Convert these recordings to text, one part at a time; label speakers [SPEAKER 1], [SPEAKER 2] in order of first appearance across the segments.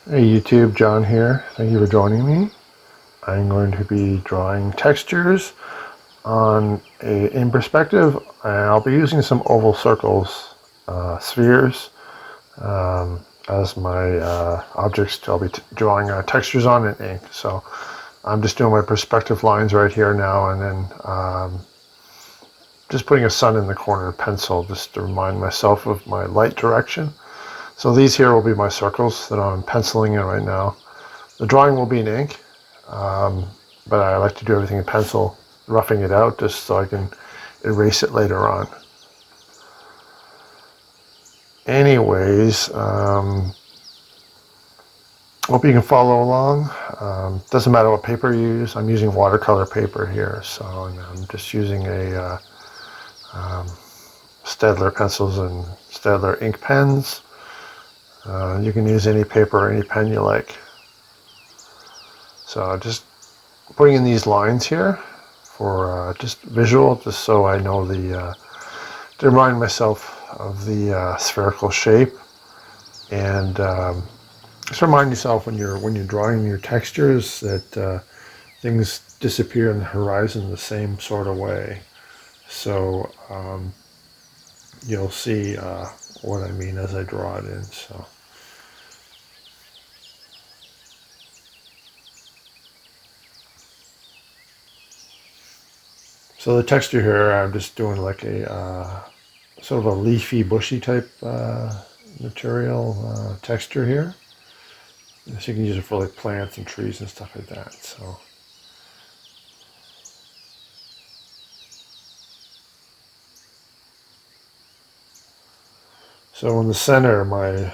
[SPEAKER 1] Hey YouTube, John here. Thank you for joining me. I'm going to be drawing textures in perspective, and I'll be using some oval circles, spheres, as my objects I'll be drawing textures on in ink. So I'm just doing my perspective lines right here now, and then just putting a sun in the corner of pencil just to remind myself of my light direction. So these here will be my circles that I'm penciling in right now. The drawing will be in ink, but I like to do everything in pencil, roughing it out just so I can erase it later on. Anyways, hope you can follow along. Doesn't matter what paper you use. I'm using watercolor paper here, so I'm just using a Staedtler pencils and Staedtler ink pens. You can use any paper or any pen you like. So just putting in these lines here for just visual, just so I know to remind myself of the spherical shape, and just remind yourself when you're drawing your textures that things disappear on the horizon the same sort of way. So you'll see what I mean as I draw it in. So the texture here, I'm just doing like a sort of a leafy, bushy type material texture here. So you can use it for like plants and trees and stuff like that. So in the center, my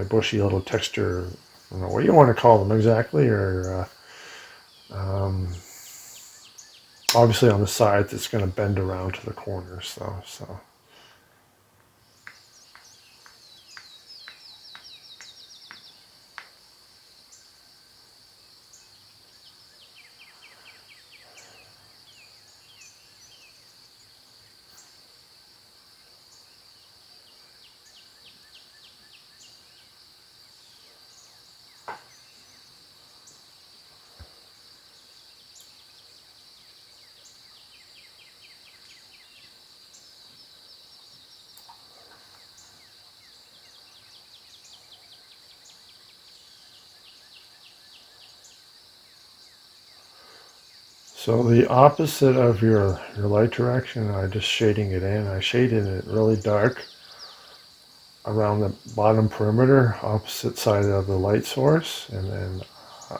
[SPEAKER 1] bushy little texture, I don't know what you want to call them exactly, or obviously on the sides it's going to bend around to the corners though. So the opposite of your light direction, I'm just shading it in. I shaded it really dark around the bottom perimeter, opposite side of the light source, and then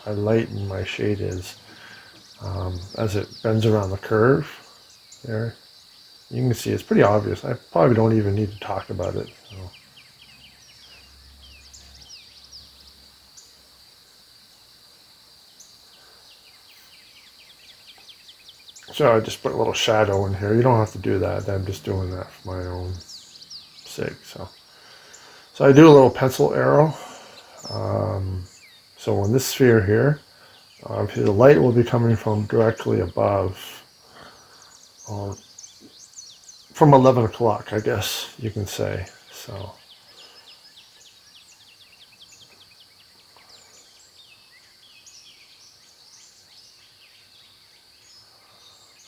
[SPEAKER 1] I lighten my shade as it bends around the curve there. You can see it's pretty obvious. I probably don't even need to talk about it. So I just put a little shadow in here. You don't have to do that. I'm just doing that for my own sake. So I do a little pencil arrow. So on this sphere here, obviously the light will be coming from directly above, or from 11 o'clock, I guess you can say. So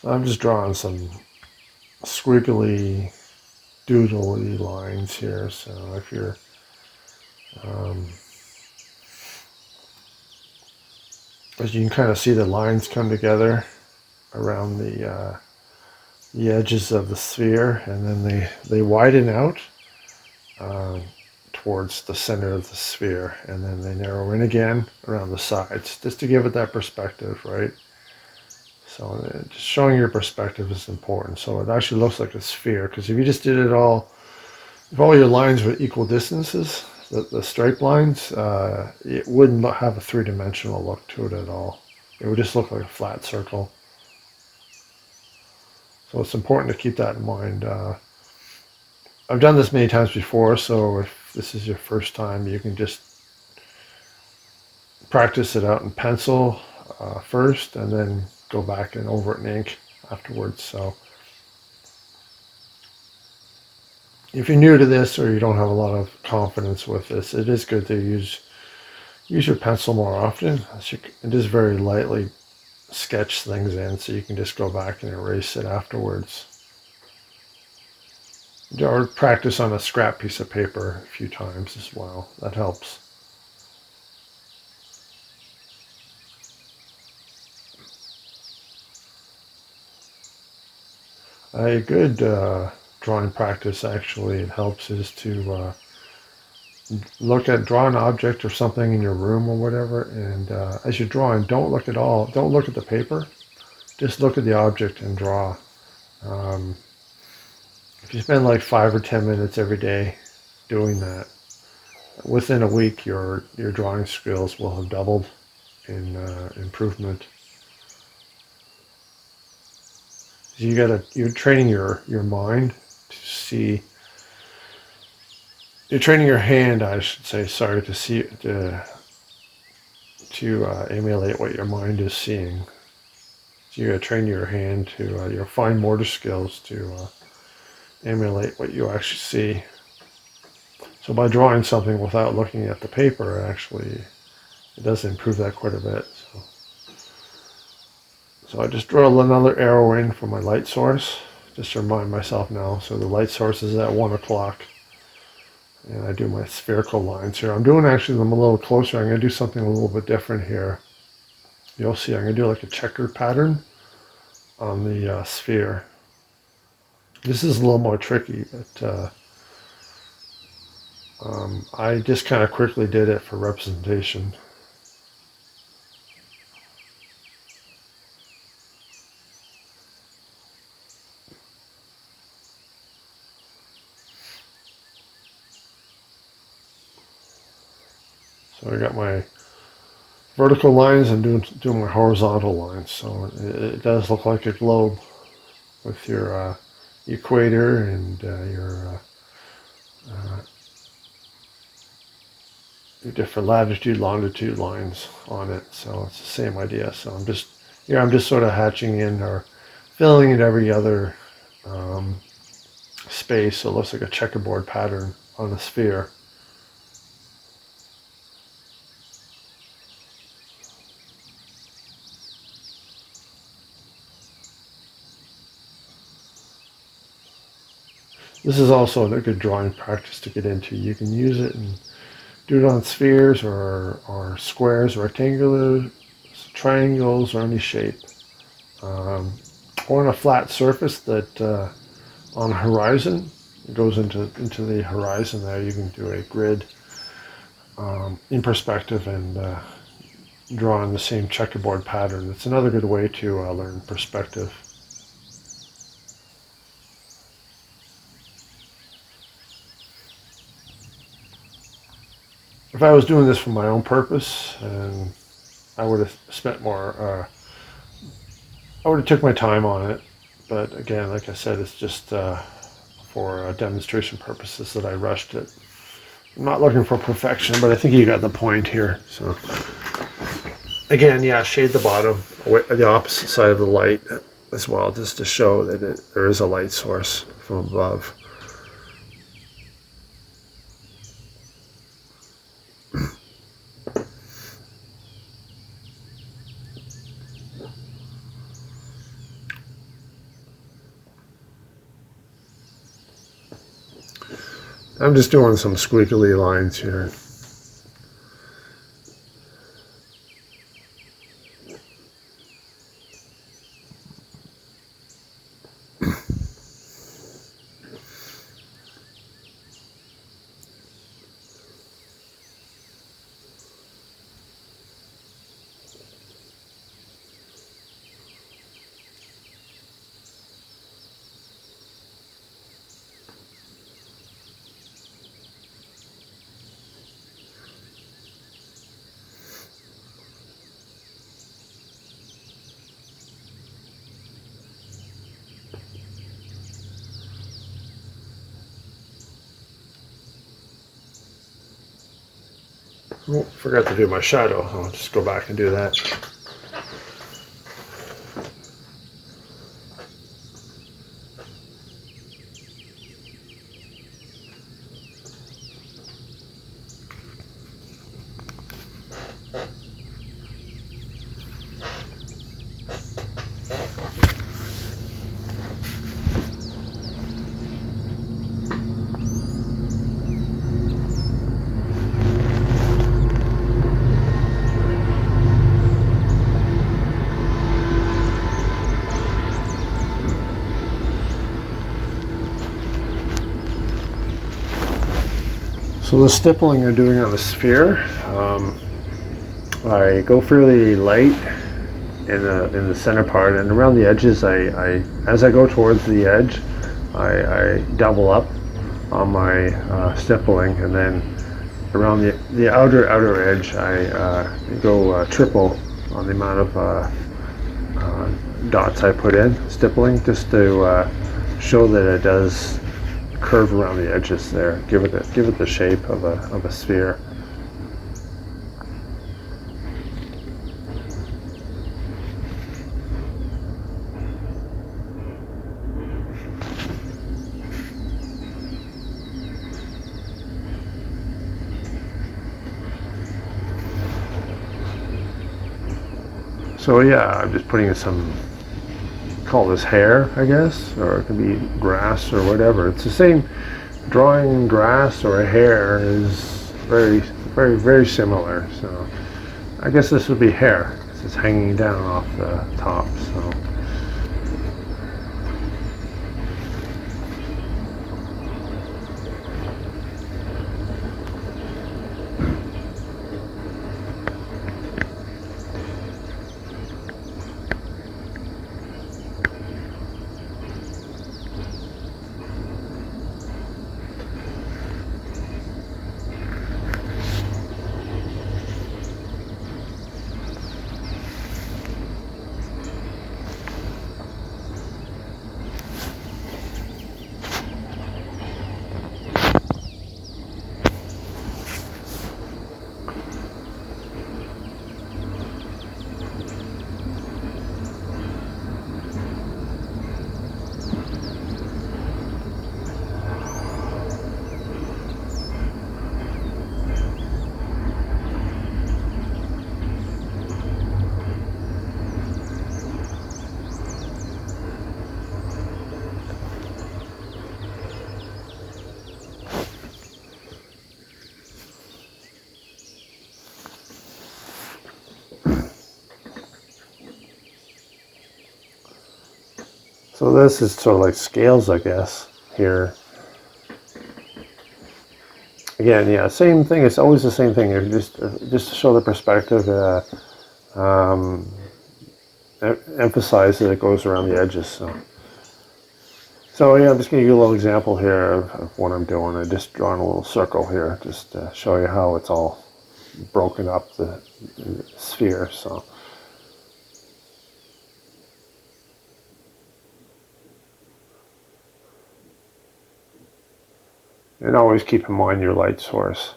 [SPEAKER 1] I'm just drawing some squiggly, doodly lines here. So if you're as you can kind of see, the lines come together around the edges of the sphere, and then they widen out towards the center of the sphere, and then they narrow in again around the sides, just to give it that perspective, right? So just showing your perspective is important. So it actually looks like a sphere, because if you just did it all, if all your lines were equal distances, the straight lines, it wouldn't have a three-dimensional look to it at all. It would just look like a flat circle. So it's important to keep that in mind. I've done this many times before, so if this is your first time, you can just practice it out in pencil first, and then go back and over it in ink afterwards. So if you're new to this or you don't have a lot of confidence with this, it is good to use your pencil more often. It is very lightly sketch things in, so you can just go back and erase it afterwards. Or practice on a scrap piece of paper a few times as well. That helps. A good drawing practice, actually, it helps, is to draw an object or something in your room or whatever, and as you're drawing, don't look at the paper, just look at the object and draw. If you spend like 5 or 10 minutes every day doing that, within a week your drawing skills will have doubled in improvement. You're training your mind to see. You're training your hand, I should say, sorry, to see to emulate what your mind is seeing. So you got to train your hand to your fine motor skills to emulate what you actually see. So by drawing something without looking at the paper, actually, it does improve that quite a bit. So I just draw another arrow in for my light source, just to remind myself now. So the light source is at 1 o'clock. And I do my spherical lines here. I'm doing actually them a little closer. I'm going to do something a little bit different here. You'll see I'm going to do like a checkered pattern on the sphere. This is a little more tricky, but I just kind of quickly did it for representation. So I got my vertical lines and doing my horizontal lines. So it does look like a globe with your equator and your different latitude, longitude lines on it. So it's the same idea. So I'm just sort of hatching in or filling in every other space. So it looks like a checkerboard pattern on a sphere. This is also a good drawing practice to get into. You can use it and do it on spheres or squares, rectangulars, triangles, or any shape. Or on a flat surface that on a horizon, it goes into the horizon there. You can do a grid in perspective and draw on the same checkerboard pattern. It's another good way to learn perspective. If I was doing this for my own purpose, and I would have spent more, I would have took my time on it. But again, like I said, it's just for demonstration purposes that I rushed it. I'm not looking for perfection, but I think you got the point here. So again, yeah, shade the bottom, the opposite side of the light as well, just to show that there is a light source from above. I'm just doing some squiggly lines here. Oh, forgot to do my shadow. I'll just go back and do that. the stippling I'm doing on the sphere, I go fairly light in the center part, and around the edges, as I go towards the edge, I double up on my stippling, and then around the outer edge, I go triple on the amount of dots I put in stippling, just to show that it does curve around the edges there. Give it the shape of a sphere. So yeah, I'm just putting in some, call this hair, I guess, or it can be grass or whatever. It's the same. Drawing grass or a hair is very similar. So I guess this would be hair. It's hanging down off the top. So. So this is sort of like scales, I guess, here. Again, yeah, same thing. It's always the same thing. Just to show the perspective, emphasize that it goes around the edges. So yeah, I'm just going to give you a little example here of what I'm doing. I just drawn a little circle here, just to show you how it's all broken up, the sphere. So. And always keep in mind your light source.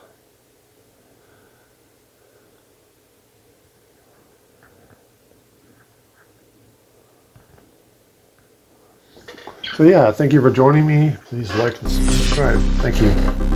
[SPEAKER 1] So yeah, thank you for joining me. Please like and subscribe. Thank you.